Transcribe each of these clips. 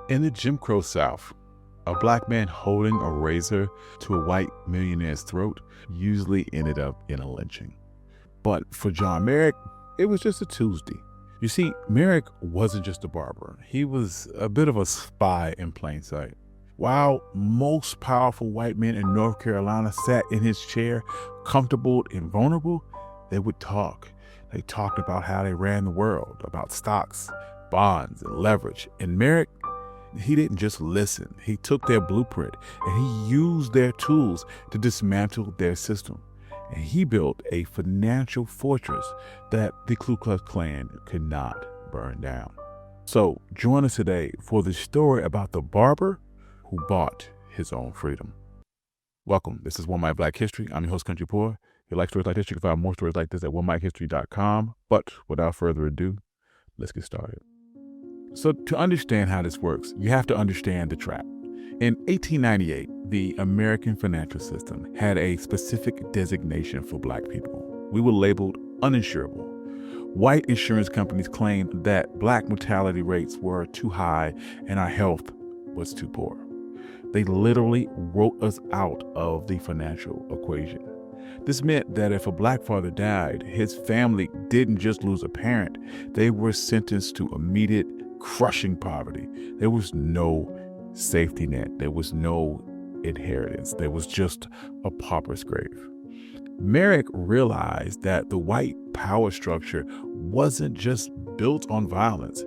In the Jim Crow South, a black man holding a razor to a white millionaire's throat usually ended up in a lynching. But for John Merrick, it was just a Tuesday. You see, Merrick wasn't just a barber. He was a bit of a spy in plain sight. While most powerful white men in North Carolina sat in his chair, comfortable and vulnerable, they would talk. They talked about how they ran the world, about stocks, bonds, and leverage. And Merrick, he didn't just listen. He took their blueprint and he used their tools to dismantle their system. And he built a financial fortress that the Ku Klux Klan could not burn down. So join us today for the story about the barber who bought his own freedom. Welcome. This is One Mic Black History. I'm your host, Country Poor. If you like stories like this, you can find more stories like this at onemichistory.com. But without further ado, let's get started. So to understand how this works, you have to understand the trap. In 1898, the American financial system had a specific designation for black people. We were labeled uninsurable. White insurance companies claimed that black mortality rates were too high and our health was too poor. They literally wrote us out of the financial equation. This meant that if a black father died, his family didn't just lose a parent, they were sentenced to immediate crushing poverty. There was no safety net. There was no inheritance. There was just a pauper's grave. Merrick realized that the white power structure wasn't just built on violence.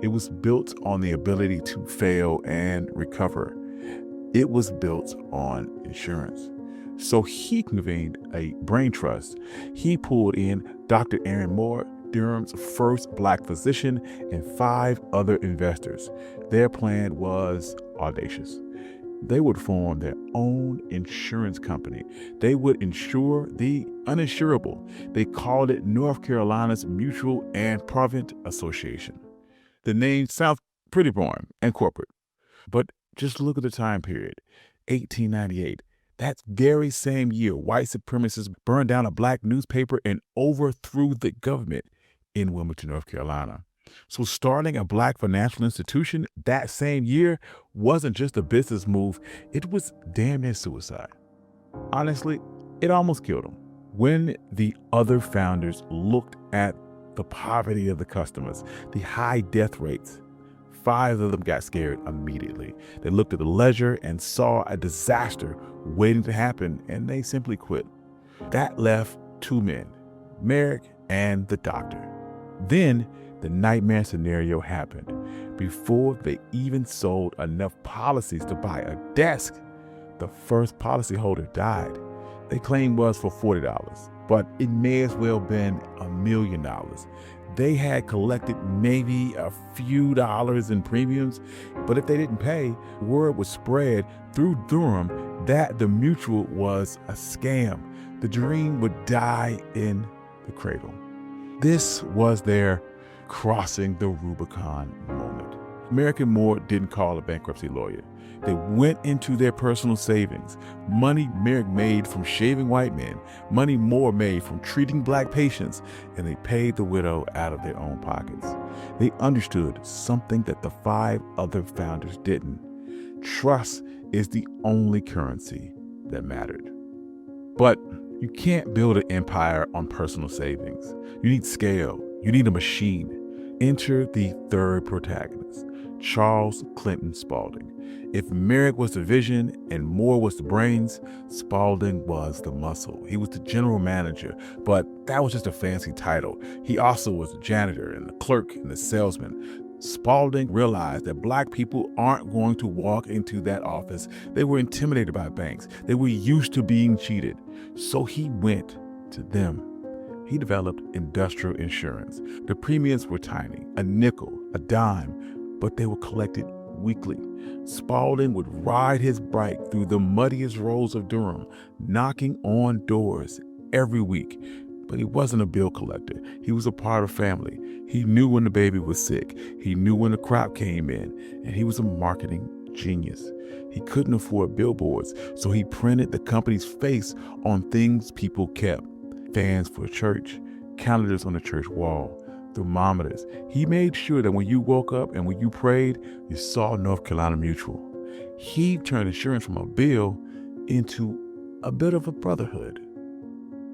It was built on the ability to fail and recover. It was built on insurance. So he convened a brain trust. He pulled in Dr. Aaron Moore, Durham's first black physician, and 5 other investors. Their plan was audacious. They would form their own insurance company. They would insure the uninsurable. They called it North Carolina's Mutual and Provident Association. The name sounds pretty boring and corporate, but just look at the time period, 1898. That very same year, white supremacists burned down a black newspaper and overthrew the government in Wilmington, North Carolina. So starting a black financial institution that same year wasn't just a business move, it was damn near suicide. Honestly, it almost killed them. When the other founders looked at the poverty of the customers, the high death rates, 5 of them got scared immediately. They looked at the ledger and saw a disaster waiting to happen, and they simply quit. That left 2 men, Merrick and the doctor. Then the nightmare scenario happened. Before they even sold enough policies to buy a desk, the first policyholder died. They claimed was for $40, but it may as well have been $1 million. They had collected maybe a few dollars in premiums, but if they didn't pay, word was spread through Durham that the mutual was a scam. The dream would die in the cradle. This was their crossing the Rubicon moment. Merrick and Moore didn't call a bankruptcy lawyer. They went into their personal savings. Money Merrick made from shaving white men, money Moore made from treating black patients, and they paid the widow out of their own pockets. They understood something that the 5 other founders didn't. Trust is the only currency that mattered. But you can't build an empire on personal savings. You need scale. You need a machine. Enter the third protagonist, Charles Clinton Spaulding. If Merrick was the vision and Moore was the brains, Spaulding was the muscle. He was the general manager, but that was just a fancy title. He also was the janitor and the clerk and the salesman. Spaulding realized that black people aren't going to walk into that office. They were intimidated by banks. They were used to being cheated. So he went to them. He developed industrial insurance. The premiums were tiny, a nickel, a dime, but they were collected weekly. Spaulding would ride his bike through the muddiest roads of Durham, knocking on doors every week. But he wasn't a bill collector. He was a part of family. He knew when the baby was sick. He knew when the crop came in. And he was a marketing genius. He couldn't afford billboards, so he printed the company's face on things people kept. Fans for church, calendars on the church wall, thermometers. He made sure that when you woke up and when you prayed, you saw North Carolina Mutual. He turned insurance from a bill into a bit of a brotherhood.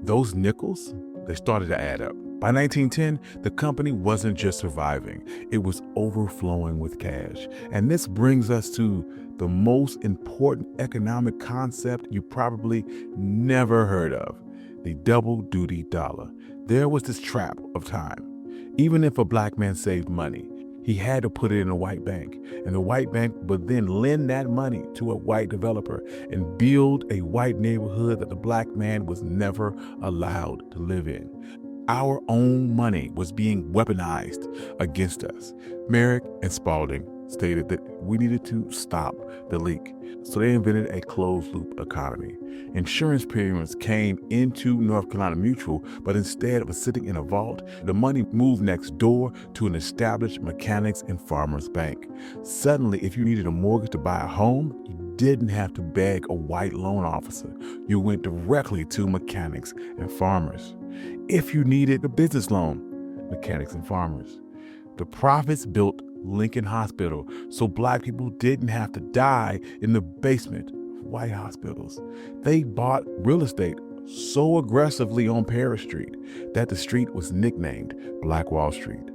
Those nickels, they started to add up. By 1910, the company wasn't just surviving, it was overflowing with cash. And this brings us to the most important economic concept you probably never heard of, the double duty dollar. There was this trap of time. Even if a black man saved money, he had to put it in a white bank, and the white bank would then lend that money to a white developer and build a white neighborhood that the black man was never allowed to live in. Our own money was being weaponized against us. Merrick and Spalding stated that we needed to stop the leak, so they invented a closed-loop economy. Insurance premiums came into North Carolina Mutual, but instead of sitting in a vault, the money moved next door to an established mechanics and farmers bank. Suddenly, if you needed a mortgage to buy a home, you didn't have to beg a white loan officer. You went directly to mechanics and farmers. If you needed a business loan, mechanics and farmers. The profits built Lincoln Hospital so black people didn't have to die in the basement of white hospitals. They bought real estate so aggressively on Paris Street that the street was nicknamed Black Wall Street.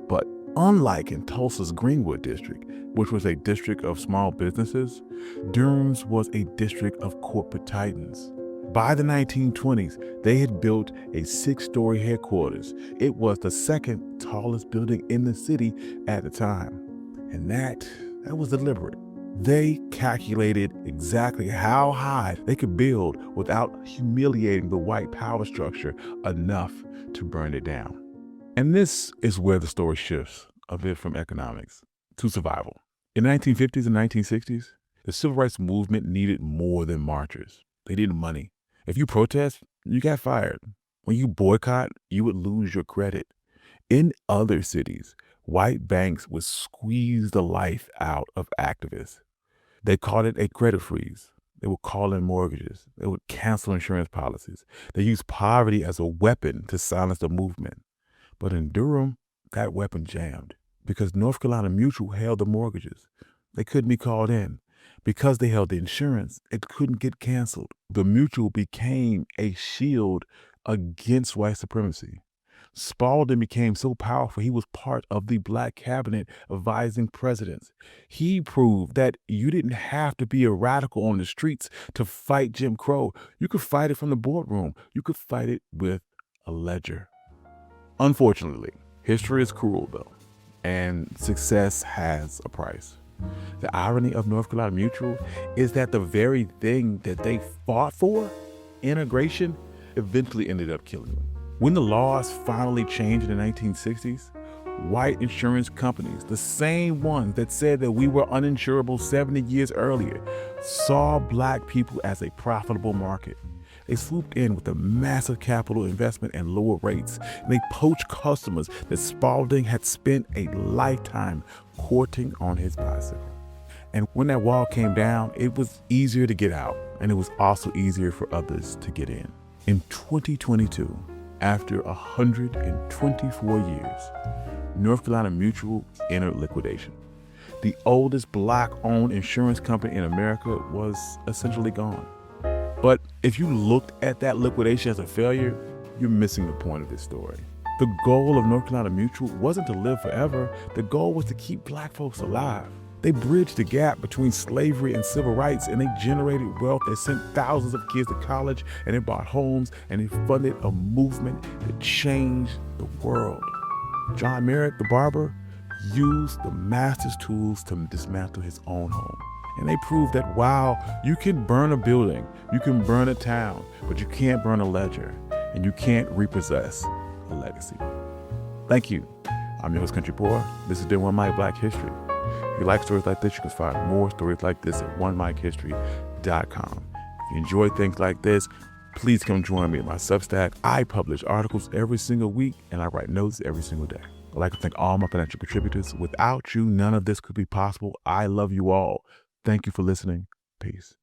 But unlike in Tulsa's Greenwood district, which was a district of small businesses, Durham's was a district of corporate titans. By the 1920s, they had built a 6-story headquarters. It was the second tallest building in the city at the time. And that was deliberate. They calculated exactly how high they could build without humiliating the white power structure enough to burn it down. And this is where the story shifts a bit from economics to survival. In the 1950s and 1960s, the civil rights movement needed more than marchers. They needed money. If you protest, you got fired. When you boycott, you would lose your credit. In other cities, white banks would squeeze the life out of activists. They called it a credit freeze. They would call in mortgages. They would cancel insurance policies. They used poverty as a weapon to silence the movement. But in Durham, that weapon jammed because North Carolina Mutual held the mortgages. They couldn't be called in. Because they held the insurance, it couldn't get canceled. The Mutual became a shield against white supremacy. Spalding became so powerful, he was part of the black cabinet advising presidents. He proved that you didn't have to be a radical on the streets to fight Jim Crow. You could fight it from the boardroom. You could fight it with a ledger. Unfortunately, history is cruel though, and success has a price. The irony of North Carolina Mutual is that the very thing that they fought for, integration, eventually ended up killing them. When the laws finally changed in the 1960s, white insurance companies, the same ones that said that we were uninsurable 70 years earlier, saw black people as a profitable market. They swooped in with a massive capital investment and lower rates, and they poached customers that Spalding had spent a lifetime courting on his bicycle. And when that wall came down, it was easier to get out, and it was also easier for others to get in. In 2022, after 124 years, North Carolina Mutual entered liquidation. The oldest black-owned insurance company in America was essentially gone. But if you looked at that liquidation as a failure, you're missing the point of this story. The goal of North Carolina Mutual wasn't to live forever. The goal was to keep black folks alive. They bridged the gap between slavery and civil rights, and they generated wealth that sent thousands of kids to college, and they bought homes, and they funded a movement that changed the world. John Merrick, the barber, used the master's tools to dismantle his own home. And they proved that while you can burn a building, you can burn a town, but you can't burn a ledger, and you can't repossess a legacy. Thank you. I'm your host, Country Boy. This has been One Mic Black History. If you like stories like this, you can find more stories like this at OneMicHistory.com. If you enjoy things like this, please come join me at my Substack. I publish articles every single week, and I write notes every single day. I'd like to thank all my financial contributors. Without you, none of this could be possible. I love you all. Thank you for listening. Peace.